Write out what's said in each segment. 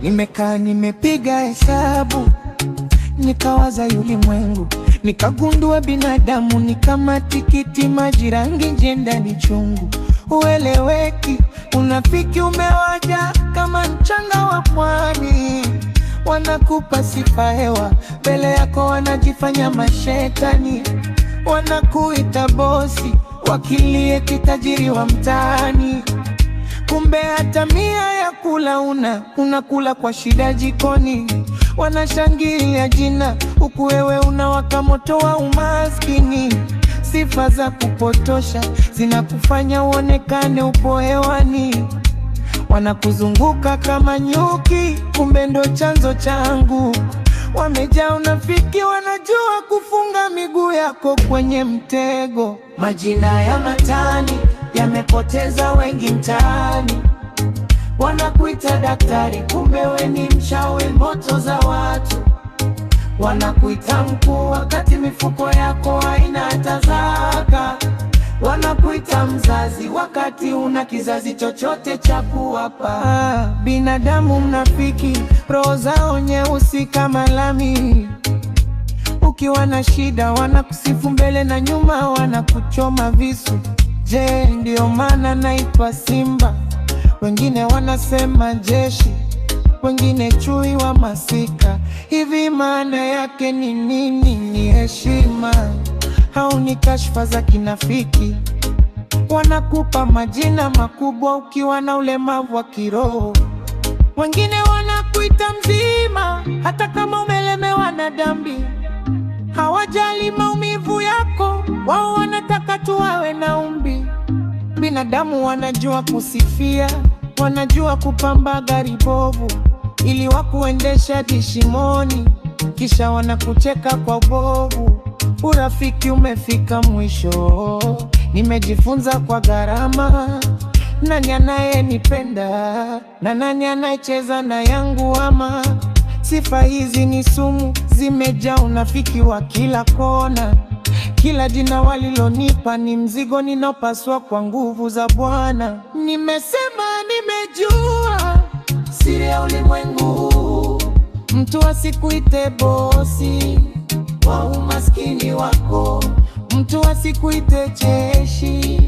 Nimekaa nimepiga hesabu, nikawaza ulimwengu, nikagundua binadamu ni kama tikiti maji, rangi njenda ni chungu. Ueleweki, unafiki umewaja kama mchanga wa pwani. Wanakupa sifa hewa, mbele yako wanajifanya mashetani. Wanakuita bosi, wakilie kitajiri wa mtaani. Kumbe hata mia ya kula unakula kwa shida jikoni. Wanashangilia jina, huku wewe unawaka moto wa umaskini. Sifa za kupotosha zinakufanya uonekane upo hewani. Wanakuzunguka kama nyuki, kumbe ndo chanzo changu. Wamejaa unafiki, wanajua kufunga miguu yako kwenye mtego. Majina ya matani yamepoteza wengi mtaani. Wanakuita daktari, kumbe we ni mchawi moto za watu. Wanakuita mkuu, wakati mifuko yako haina hata zaka. Wanakuita mzazi, wakati una kizazi chochote cha kuwapa. Binadamu mnafiki, roho zao nyeusi kama lami. Ukiwa na shida wanakusifu mbele na nyuma, wanakuchoma visu. Je, ndio maana naitwa Simba? Wengine wanasema jeshi, wengine chui wa masika. Hivi maana yake ni nini? Ni heshima au ni kashfa za kinafiki? Wanakupa majina makubwa ukiwa na ulemavu wa kiroho. Wengine wanakuita mzima hata kama umelemewa na dhambi. Hawajali maumivu yako, wao wanataka tu wawe na umbi. Binadamu wanajua kusifia, wanajua kupamba gari bovu ili wakuendesha dishimoni, kisha wanakucheka kwa bovu. Urafiki umefika mwisho, nimejifunza kwa gharama. Nani anayenipenda na nani anayecheza na yangu ama? Sifa hizi ni sumu, zimejaa unafiki wa kila kona. Kila jina walilonipa ni mzigo ninaopaswa kwa nguvu za Bwana. Nimesema nimejua siri ya ulimwengu. Mtu asikuite bosi wa umaskini wako. Mtu asikuite jeshi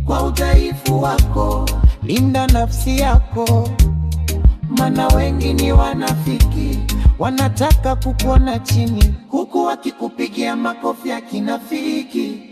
kwa udhaifu wako. Linda nafsi yako, maana wengi ni wanafiki. Wanataka kukuona chini, huku wakikupigia makofi ya kinafiki.